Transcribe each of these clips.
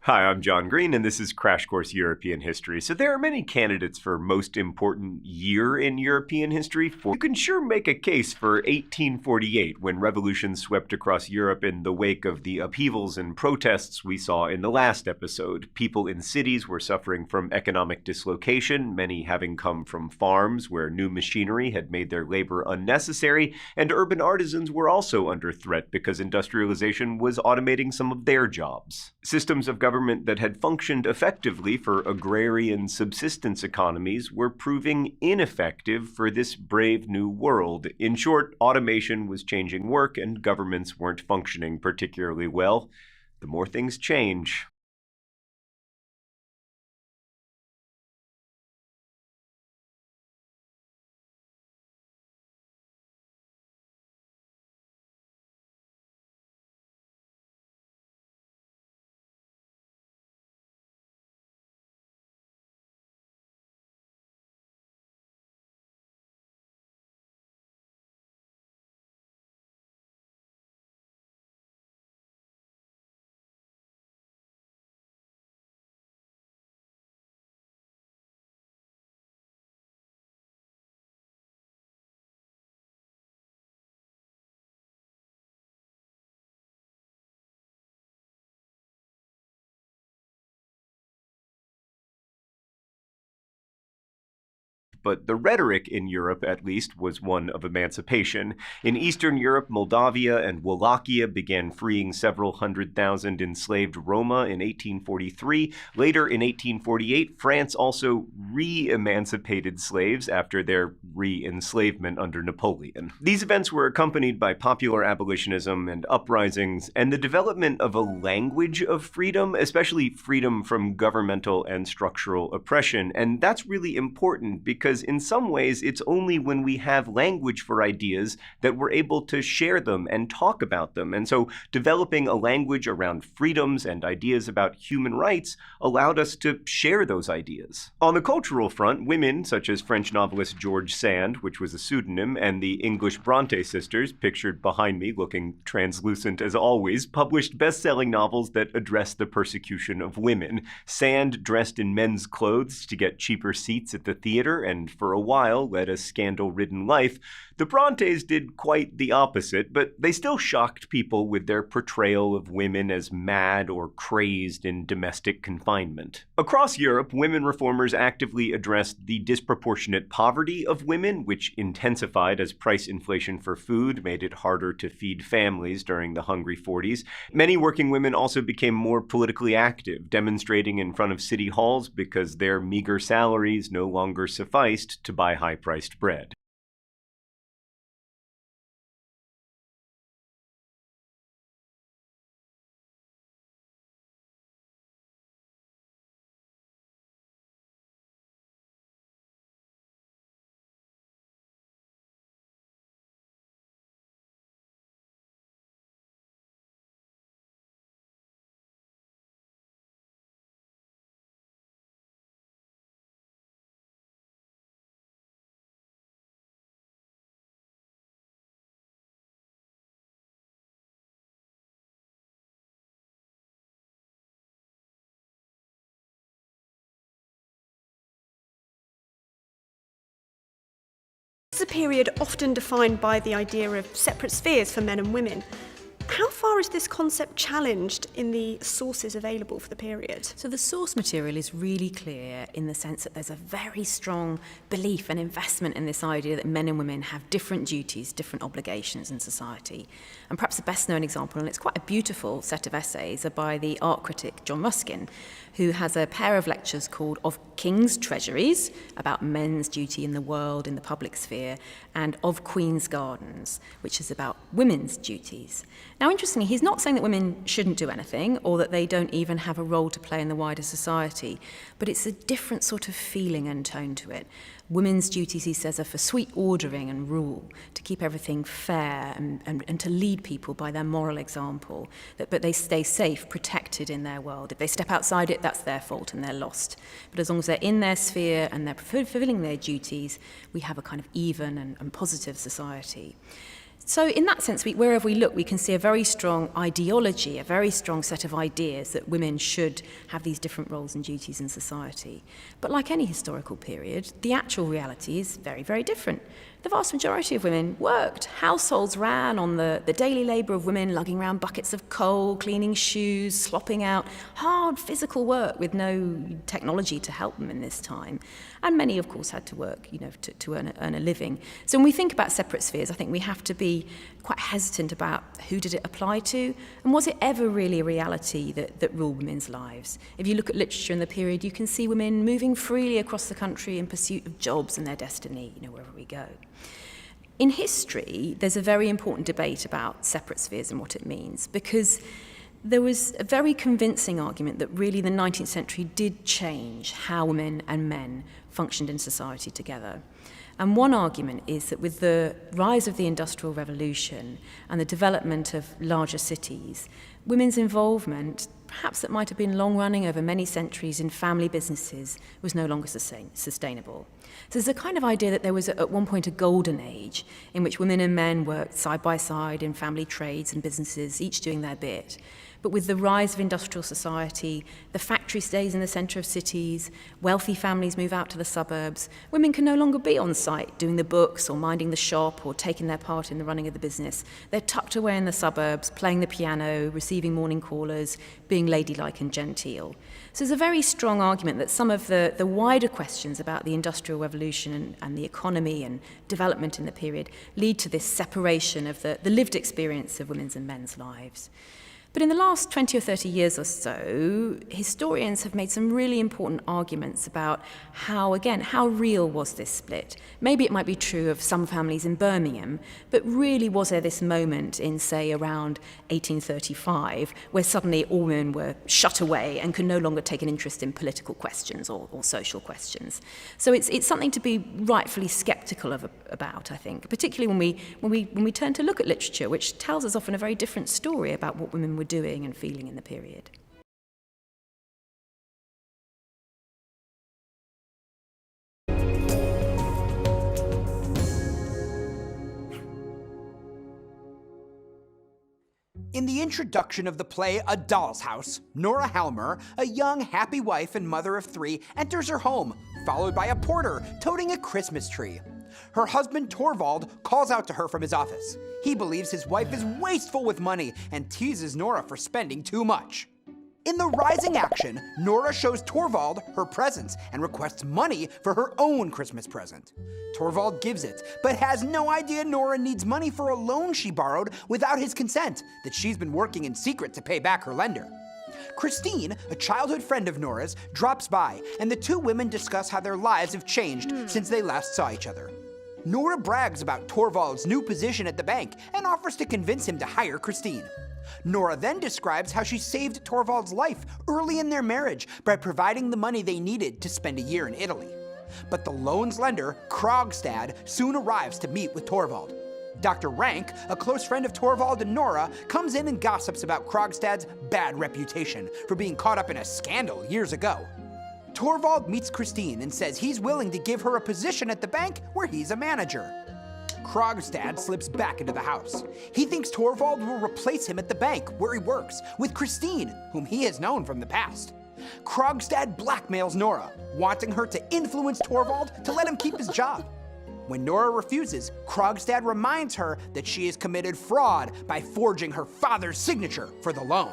Hi, I'm John Green, and this is Crash Course European History. So there are many candidates for most important year in European history. You can sure make a case for 1848, when revolution swept across Europe in the wake of the upheavals and protests we saw in the last episode. People in cities were suffering from economic dislocation, many having come from farms where new machinery had made their labor unnecessary, and urban artisans were also under threat because industrialization was automating some of their jobs. Systems of government that had functioned effectively for agrarian subsistence economies were proving ineffective for this brave new world. In short, automation was changing work and governments weren't functioning particularly well. The more things change, but the rhetoric in Europe, at least, was one of emancipation. In Eastern Europe, Moldavia and Wallachia began freeing several 100,000 enslaved Roma in 1843. Later, in 1848, France also re-emancipated slaves after their re-enslavement under Napoleon. These events were accompanied by popular abolitionism and uprisings, and the development of a language of freedom, especially freedom from governmental and structural oppression. And that's really important because in some ways, it's only when we have language for ideas that we're able to share them and talk about them. And so developing a language around freedoms and ideas about human rights allowed us to share those ideas. On the cultural front, women such as French novelist George Sand, which was a pseudonym, and the English Bronte sisters, pictured behind me looking translucent as always, published best-selling novels that address the persecution of women. Sand dressed in men's clothes to get cheaper seats at the theater and for a while led a scandal-ridden life. The Brontes did quite the opposite, but they still shocked people with their portrayal of women as mad or crazed in domestic confinement. Across Europe, women reformers actively addressed the disproportionate poverty of women, which intensified as price inflation for food made it harder to feed families during the Hungry 40s. Many working women also became more politically active, demonstrating in front of city halls because their meager salaries no longer sufficed to buy high-priced bread. It's a period often defined by the idea of separate spheres for men and women. How far is this concept challenged in the sources available for the period? So the source material is really clear in the sense that there's a very strong belief and investment in this idea that men and women have different duties, different obligations in society. And perhaps the best known example, and it's quite a beautiful set of essays, are by the art critic John Ruskin, who has a pair of lectures called Of King's Treasuries, about men's duty in the world, in the public sphere, and Of Queen's Gardens, which is about women's duties. Now, interestingly, he's not saying that women shouldn't do anything or that they don't even have a role to play in the wider society, but it's a different sort of feeling and tone to it. Women's duties, he says, are for sweet ordering and rule, to keep everything fair and to lead people by their moral example, but they stay safe, protected in their world. If they step outside it, that's their fault and they're lost. But as long as they're in their sphere and they're fulfilling their duties, we have a kind of even and positive society. So in that sense, wherever we look, we can see a very strong ideology, a very strong set of ideas that women should have these different roles and duties in society. But like any historical period, the actual reality is very, very different. The vast majority of women worked. Households ran on the daily labour of women lugging around buckets of coal, cleaning shoes, slopping out, hard physical work with no technology to help them in this time. And many, of course, had to work, to earn a living. So when we think about separate spheres, I think we have to be quite hesitant about who did it apply to, and was it ever really a reality that ruled women's lives? If you look at literature in the period, you can see women moving freely across the country in pursuit of jobs and their destiny, wherever we go. In history, there's a very important debate about separate spheres and what it means, because there was a very convincing argument that really the 19th century did change how women and men functioned in society together. And one argument is that with the rise of the Industrial Revolution and the development of larger cities, women's involvement, perhaps that might have been long-running over many centuries in family businesses, was no longer sustainable. So there's a kind of idea that there was at one point a golden age in which women and men worked side by side in family trades and businesses, each doing their bit. But with the rise of industrial society, the factory stays in the centre of cities, wealthy families move out to the suburbs, women can no longer be on site doing the books or minding the shop or taking their part in the running of the business. They're tucked away in the suburbs, playing the piano, receiving morning callers, being ladylike and genteel. So there's a very strong argument that some of the wider questions about the Industrial Revolution and the economy and development in the period lead to this separation of the lived experience of women's and men's lives. But in the last 20 or 30 years or so, historians have made some really important arguments about how real was this split? Maybe it might be true of some families in Birmingham, but really was there this moment in, say, around 1835, where suddenly all women were shut away and could no longer take an interest in political questions or social questions? So it's something to be rightfully sceptical about, I think, particularly when we turn to look at literature, which tells us often a very different story about what women were doing and feeling in the period. In the introduction of the play A Doll's House, Nora Helmer, a young, happy wife and mother of 3, enters her home, followed by a porter toting a Christmas tree. Her husband, Torvald, calls out to her from his office. He believes his wife is wasteful with money and teases Nora for spending too much. In the rising action, Nora shows Torvald her presents and requests money for her own Christmas present. Torvald gives it, but has no idea Nora needs money for a loan she borrowed without his consent that she's been working in secret to pay back her lender. Christine, a childhood friend of Nora's, drops by, and the two women discuss how their lives have changed since they last saw each other. Nora brags about Torvald's new position at the bank and offers to convince him to hire Christine. Nora then describes how she saved Torvald's life early in their marriage by providing the money they needed to spend a year in Italy. But the loan's lender, Krogstad, soon arrives to meet with Torvald. Dr. Rank, a close friend of Torvald and Nora, comes in and gossips about Krogstad's bad reputation for being caught up in a scandal years ago. Torvald meets Christine and says he's willing to give her a position at the bank where he's a manager. Krogstad slips back into the house. He thinks Torvald will replace him at the bank where he works with Christine, whom he has known from the past. Krogstad blackmails Nora, wanting her to influence Torvald to let him keep his job. When Nora refuses, Krogstad reminds her that she has committed fraud by forging her father's signature for the loan.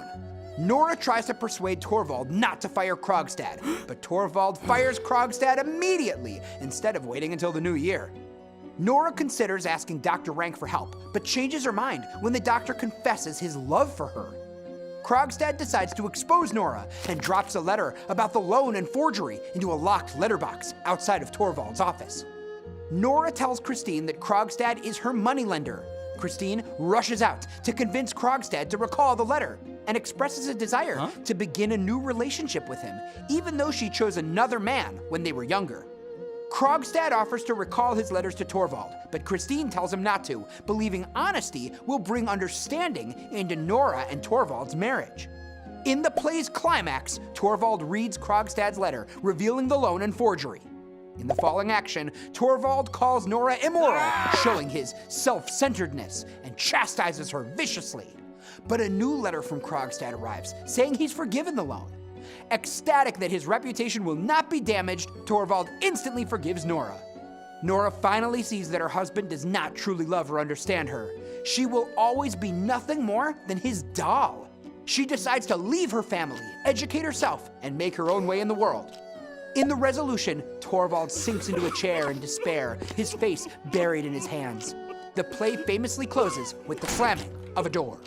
Nora tries to persuade Torvald not to fire Krogstad, but Torvald fires Krogstad immediately instead of waiting until the new year. Nora considers asking Dr. Rank for help, but changes her mind when the doctor confesses his love for her. Krogstad decides to expose Nora and drops a letter about the loan and forgery into a locked letterbox outside of Torvald's office. Nora tells Christine that Krogstad is her moneylender. Christine rushes out to convince Krogstad to recall the letter and expresses a desire to begin a new relationship with him, even though she chose another man when they were younger. Krogstad offers to recall his letters to Torvald, but Christine tells him not to, believing honesty will bring understanding into Nora and Torvald's marriage. In the play's climax, Torvald reads Krogstad's letter, revealing the loan and forgery. In the falling action, Torvald calls Nora immoral, showing his self-centeredness, and chastises her viciously. But a new letter from Krogstad arrives, saying he's forgiven the loan. Ecstatic that his reputation will not be damaged, Torvald instantly forgives Nora. Nora finally sees that her husband does not truly love or understand her. She will always be nothing more than his doll. She decides to leave her family, educate herself, and make her own way in the world. In the resolution, Torvald sinks into a chair in despair, his face buried in his hands. The play famously closes with the slamming of a door.